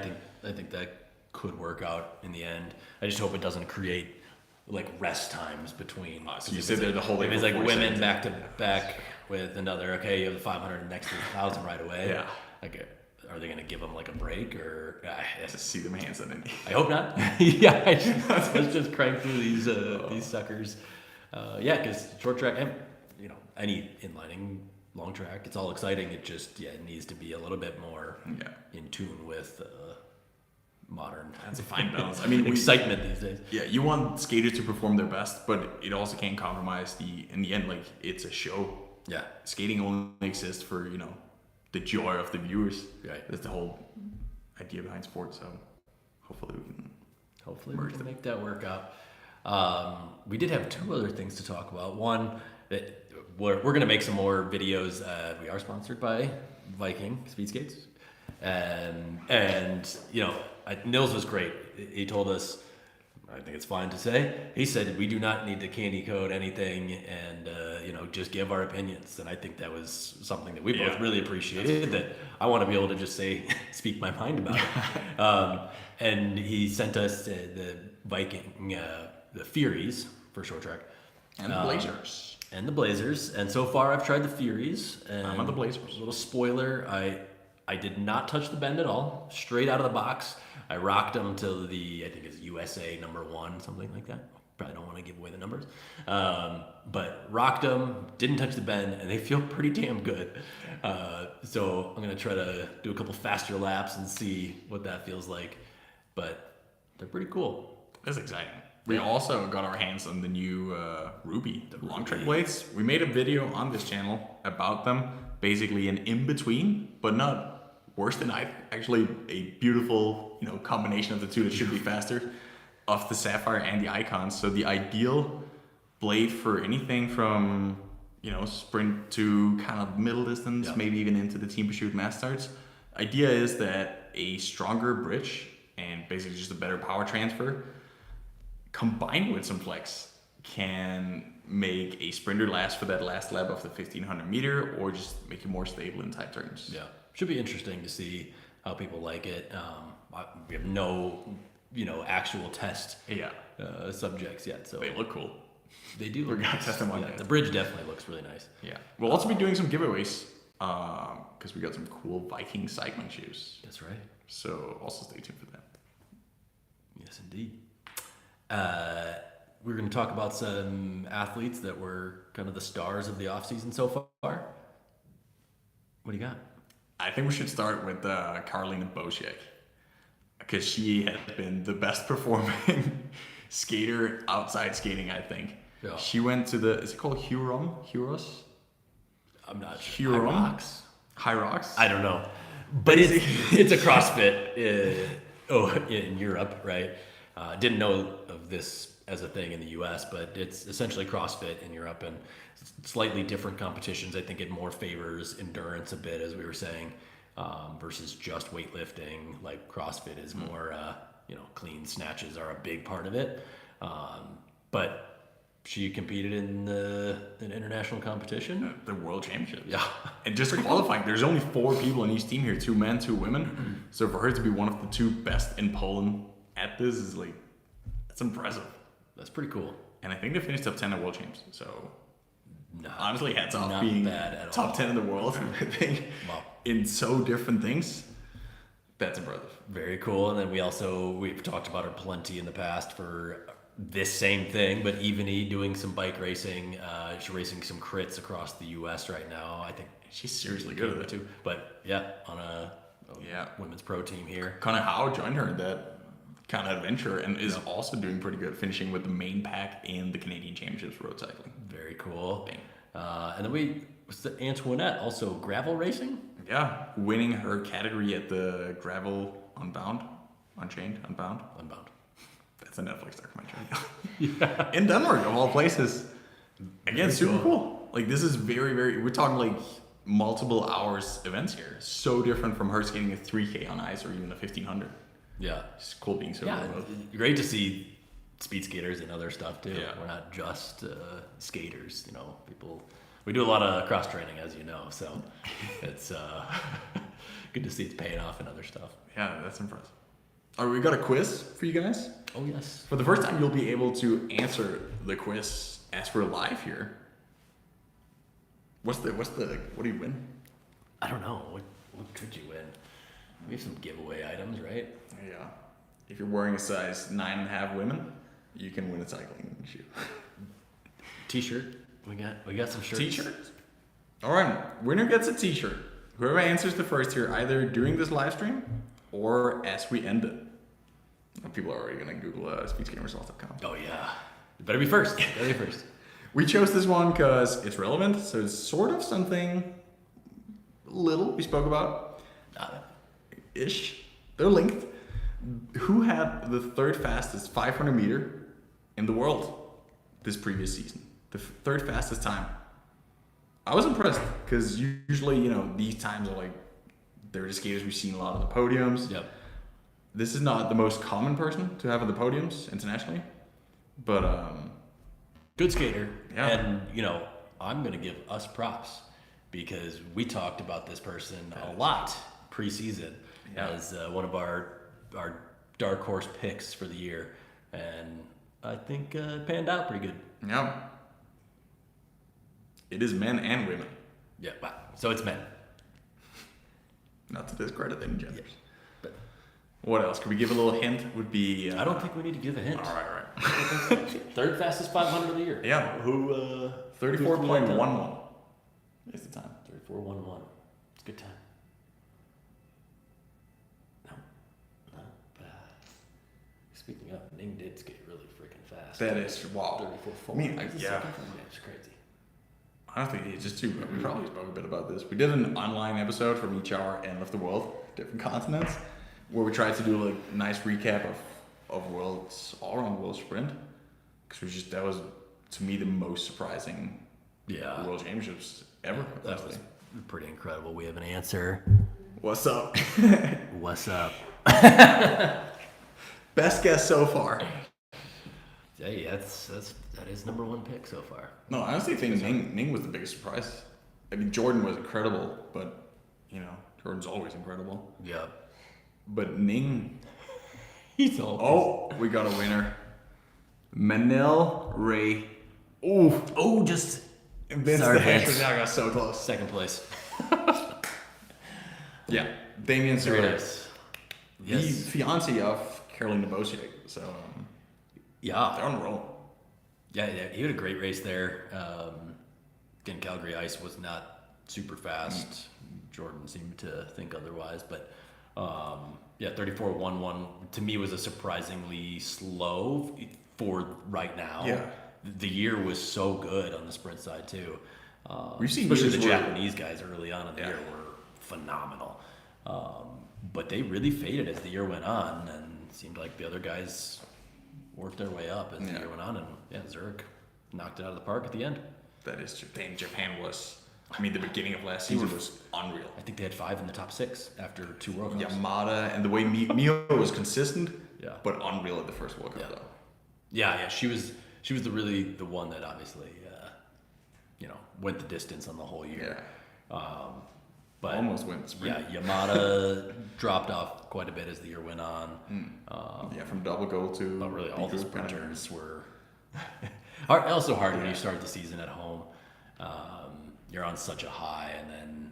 think that could work out in the end. I just hope it doesn't create like rest times between. So you sit there the whole day. If it's like for 4 women seconds. back to back with another, okay, you have the 500 and next to the 1,000 right away. Yeah. Like, are they going to give them like a break or? Just see them hands on it. I hope not. Yeah, let's just crank through these suckers. Because short track and any inlining, long track, it's all exciting. It just it needs to be a little bit more in tune with modern. That's a fine balance. I mean, excitement these days. Yeah, you want skaters to perform their best, but it also can't compromise in the end, like it's a show. Yeah. Skating only exists for, the joy of the viewers. Right. That's the whole idea behind sports. So hopefully we can make that work out. We did have 2 other things to talk about. One, that we're going to make some more videos. We are sponsored by Viking Speed Skates. And Nils was great. He told us, I think it's fine to say, he said we do not need to candy code anything and just give our opinions. And I think that was something that we both really appreciated, that I want to be able to just speak my mind about it. And he sent us the Viking, the Furies for short track. And the Blazers. And the Blazers. And so far I've tried the Furies. And I'm on the Blazers. A little spoiler, I did not touch the bend at all. Straight out of the box. I rocked them to I think it's USA #1, something like that. Probably don't want to give away the numbers. But rocked them, didn't touch the bend, and they feel pretty damn good. So I'm going to try to do a couple faster laps and see what that feels like. But they're pretty cool. That's exciting. We also got our hands on the new Ruby long track blades. We made a video on this channel about them. Basically an in-between, but not worse than actually a beautiful, combination of the two that should be faster, of the Sapphire and the Icons. So the ideal blade for anything from, sprint to kind of middle distance, maybe even into the team pursuit mass starts. Idea is that a stronger bridge and basically just a better power transfer combined with some flex can make a sprinter last for that last lap of the 1500 meter or just make it more stable in tight turns. Yeah. Should be interesting to see how people like it. We have no, actual test subjects yet. So they look cool. They do. We're going to test them on that. The bridge definitely looks really nice. Yeah. We'll also be doing some giveaways because we got some cool Viking cycling shoes. That's right. So also stay tuned for that. Yes, indeed. We're going to talk about some athletes that were kind of the stars of the offseason so far. What do you got? I think we should start with Karolina Bosiek because she has been the best performing skater outside skating, I think. Yeah. She went to is it called Huros? I'm not sure. Huron? High Rocks? High Rocks? I don't know. But it's a CrossFit in Europe, right? Didn't know of this as a thing in the US, but it's essentially CrossFit in Europe and slightly different competitions. I think it more favors endurance a bit, as we were saying, versus just weightlifting. Like CrossFit is more, clean snatches are a big part of it. But she competed in an international competition. The World Championships. Yeah. And just qualifying, there's only 4 people in each team here, 2 men, 2 women. So for her to be one of the 2 best in Poland at this is that's impressive. That's pretty cool. And I think they finished top 10 at World Champs. So honestly, hats off not being bad at top all. 10 in the world, I think, Wow. in so different things. That's impressive. Very cool. And then we've talked about her plenty in the past for this same thing, but Evany doing some bike racing. She's racing some crits across the U.S. right now. I think She's seriously good at it. too. But yeah, on a women's pro team here. Connor Howe joined her in that kind of adventure and is also doing pretty good, finishing with the main pack in the Canadian Championships road cycling. Very cool. And then was the Antoinette also gravel racing? Yeah, winning her category at the gravel Unbound, Unchained, Unbound. That's a Netflix documentary. In Denmark, of all places. Again, super cool. Like, this is very, very, we're talking like multiple hours events here. So different from her skating a 3K on ice or even a 1500. Yeah. It's cool being so remote. Great to see speed skaters and other stuff too. Yeah. We're not just skaters, you know, we do a lot of cross training, as you know, so it's good to see it's paying off in other stuff. Yeah, that's impressive. All right, we got a quiz for you guys. Oh, yes. For the first time, you'll be able to answer the quiz as we're live here. What do you win? I don't know. What could you win? We have some giveaway items, right? Yeah. If you're wearing a size 9.5 women, you can win a cycling shoe. T-shirt. We got some shirts. T-shirts. All right, winner gets a T-shirt. Whoever answers the first here, either during this live stream or as we end it. People are already gonna Google speedskateresults.com. Oh yeah. It better be first. We chose this one because it's relevant, so it's sort of something little we spoke about. Ish. They're linked. Who had the third fastest 500 meter in the world this previous season? The third fastest time. I was impressed because usually, you know, these times are like, they're the skaters we've seen a lot on the podiums. Yep. This is not the most common person to have on the podiums internationally, but good skater. Yeah. And, you know, I'm going to give us props because we talked about this person a lot preseason as one of our dark horse picks for the year. And I think it panned out pretty good. yeah. It is men and women. Yeah, wow. So it's men. Not to discredit any genders. But What else? Could we give a little hint? Would be. I don't think we need to give a hint. All right. Third fastest 500 of the year. Yeah. Who? 34.11 is the time. 34.11. It's a good time. No. Speaking of, Ning did skate really freaking fast. That is wow. 34.4. I mean, yeah. It's crazy. Honestly, it's just too. We probably spoke a bit about this. We did an online episode from each hour end of the world, different continents, where we tried to do like a nice recap of worlds all around the world sprint. Because that was to me the most surprising world championships ever. That was pretty incredible. We have an answer. What's up? What's up? Best guess so far. Hey, that is number one pick so far. No, I honestly think Ning was the biggest surprise. I mean, Jordan was incredible, but you know, Jordan's always incredible. Yeah. But Ning, He's all. oh, we got a winner. Manel Ray. Just Vince Sorry, the Vince. I got so close. second place. Yeah, Damien Very Zurich, nice. the Yes. fiance of Carolina Bosiek. So Yeah. they're on the roll. Yeah, he had a great race there. Again, Calgary ice was not super fast. Jordan seemed to think otherwise, but 34.11 to me was a surprisingly slow for right now. Yeah. The year was so good on the sprint side too. We've seen especially years the where- Japanese guys early on in the Yeah. year were phenomenal. But they really faded as the year went on, and it seemed like the other guys worked their way up as the year went on, and Zurich knocked it out of the park at the end. That is true. Japan was. I mean, the beginning of last season was unreal. I think they had 5 in the top 6 after 2 World Cups. Yamada and the way Miho was consistent, Yeah. but unreal at the first World Cup Yeah. though. Yeah, she was the one that obviously went the distance on the whole year. Yeah. But Almost went the sprint. Yeah, Yamada dropped off quite a bit as the year went on. From double goal to. But really, all the group kind of- sprinters were also hard when you start the season at home. you're on such a high, and then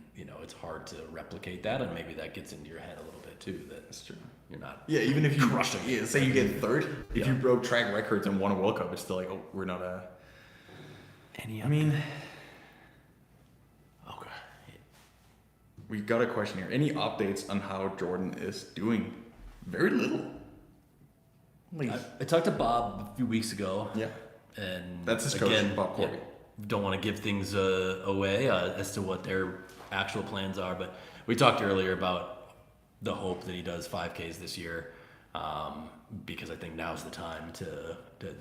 it's hard to replicate that, and maybe that gets into your head a little bit too. That's true. You're not. Yeah, even if you crushing it. Yeah, say you get third, if Yeah. you broke track records and won a World Cup, it's still like, oh, we're not a. Any. I mean, Okay. we got a question here. Any updates on how Jordan is doing? Very little. Like, I talked to Bob a few weeks ago. yeah, And that's his coach, Bob Corby. Don't want to give things away as to what their actual plans are, but we talked earlier about the hope that he does 5Ks this year, because I think now's the time to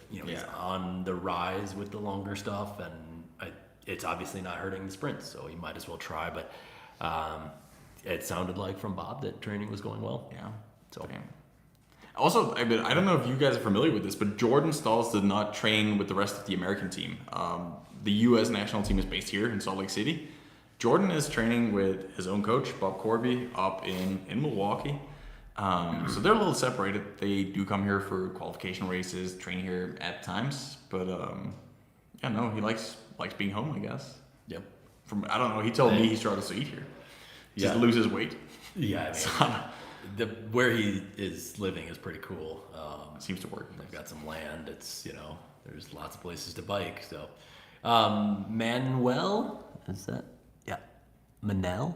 he's Yeah. on the rise with the longer stuff, and it's obviously not hurting the sprints, so he might as well try. But it sounded like from Bob that training was going well. Yeah. So. Damn. Also, I don't know if you guys are familiar with this, but Jordan Stalls did not train with the rest of the American team. The U.S. national team is based here in Salt Lake City. Jordan is training with his own coach, Bob Corby, up in Milwaukee. So they're a little separated. They do come here for qualification races, train here at times. But he likes being home, I guess. Yep. I don't know. He told me he struggles to eat here. Just Yeah. loses weight. Yeah, where he is living is pretty cool. Seems to work. They've got some land. It's there's lots of places to bike. So, Manuel, is that? Yeah, Manel.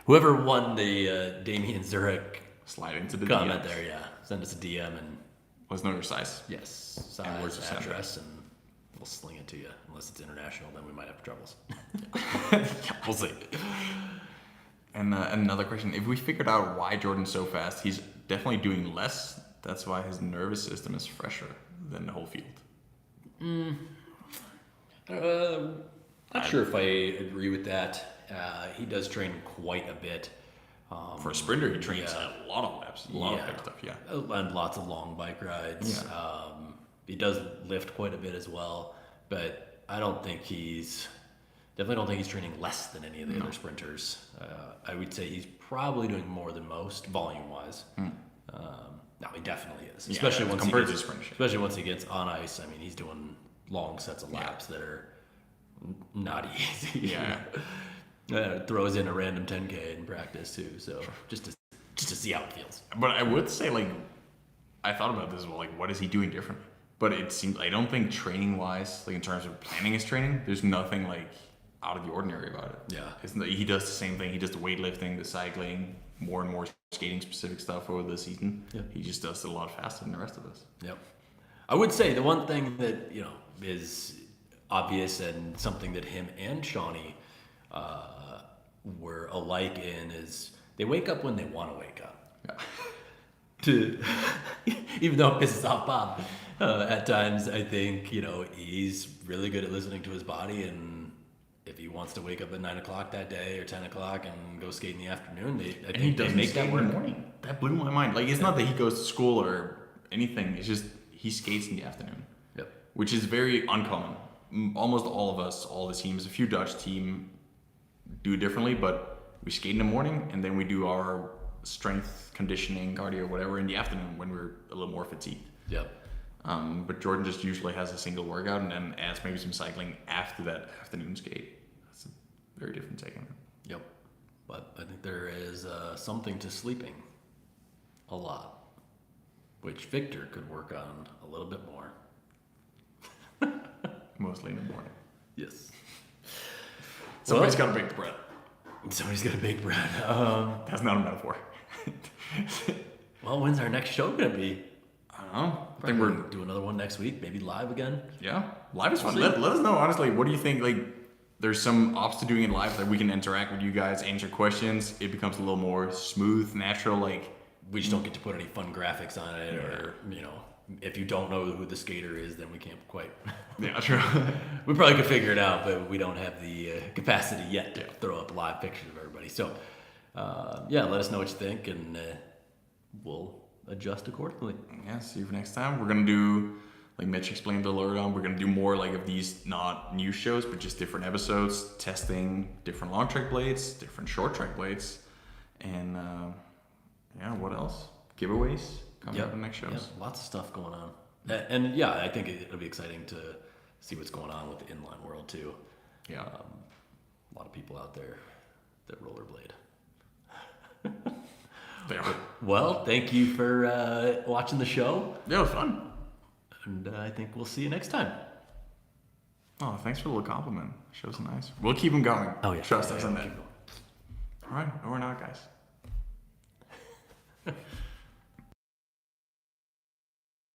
Whoever won the Damien Zurich Slide into the comment DMs. there, yeah, send us a DM and Let's know your size. yes, And where's size, the sender? address, and we'll sling it to you. Unless it's international, then we might have troubles. We'll see. And another question: if we figured out why Jordan's so fast, he's definitely doing less. That's why his nervous system is fresher than the whole field. Not sure if I agree with that. He does train quite a bit. For a sprinter, he trains yeah. a lot of laps, a lot of big stuff. Yeah. And lots of long bike rides. Yeah. He does lift quite a bit as well, but I don't think definitely don't think he's training less than any of the other sprinters. I would say he's probably doing more than most volume wise. No, he definitely is, especially once he compared gets, to sprint. especially once he gets on ice. I mean, he's doing long sets of laps that are not easy. Yeah. Throws in a random 10K in practice too, so just to see how it feels. But I would say, I thought about this as well. What is he doing differently? But it seems I don't think training wise, in terms of planning his training, there's nothing out of the ordinary about it. Yeah. He does the same thing. He does the weightlifting, the cycling, more and more skating specific stuff over the season. Yeah. He just does it a lot faster than the rest of us. Yep. I would say the one thing that is obvious and something that him and Shawnee were alike in is they wake up when they want to wake up. Yeah. Even though it pisses off Bob at times, I think he's really good at listening to his body, and if he wants to wake up at 9 o'clock that day or 10 o'clock and go skate in the afternoon, I think they make that in work. the morning. That blew my mind. It's not that he goes to school or anything. It's just he skates in the afternoon. Yep. Which is very uncommon. Almost all of us, all the teams, a few Dutch team do it differently, but we skate in the morning and then we do our strength conditioning, cardio, whatever in the afternoon when we're a little more fatigued. Yep. But Jordan just usually has a single workout and then adds maybe some cycling after that afternoon skate. That's a very different take on it. Yep. But I think there is something to sleeping a lot, which Victor could work on a little bit more. Mostly in the morning. Yes. Somebody's got to bake the bread. Somebody's got to bake bread. That's not a metaphor. Well, when's our next show going to be? I don't know. I think We're we're going to do another one next week, maybe live again. Yeah, live is fun. We'll see. Let us know, honestly, what do you think? There's some ops to doing it live that we can interact with you guys, answer questions. It becomes a little more smooth, natural. We just don't get to put any fun graphics on it, or if you don't know who the skater is, then we can't quite. Yeah, true. We probably could figure it out, but we don't have the capacity yet to throw up live pictures of everybody. So, let us know what you think, and we'll adjust accordingly. Yeah, see you for next time. We're gonna do, like Mitch explained a little on, we're gonna do more of these not new shows, but just different episodes, testing different long track blades, different short track blades, and what else? Giveaways coming up in the next shows. Yeah, lots of stuff going on. And I think it'll be exciting to see what's going on with the inline world too. Yeah. a lot of people out there that rollerblade. They are. Well, thank you for watching the show, Yeah, it was fun. and I think we'll see you next time. Oh, thanks for the little compliment. Show's nice. We'll keep them going. Oh yeah, Trust yeah, us yeah, on we'll that. keep going. All right, over and out, guys.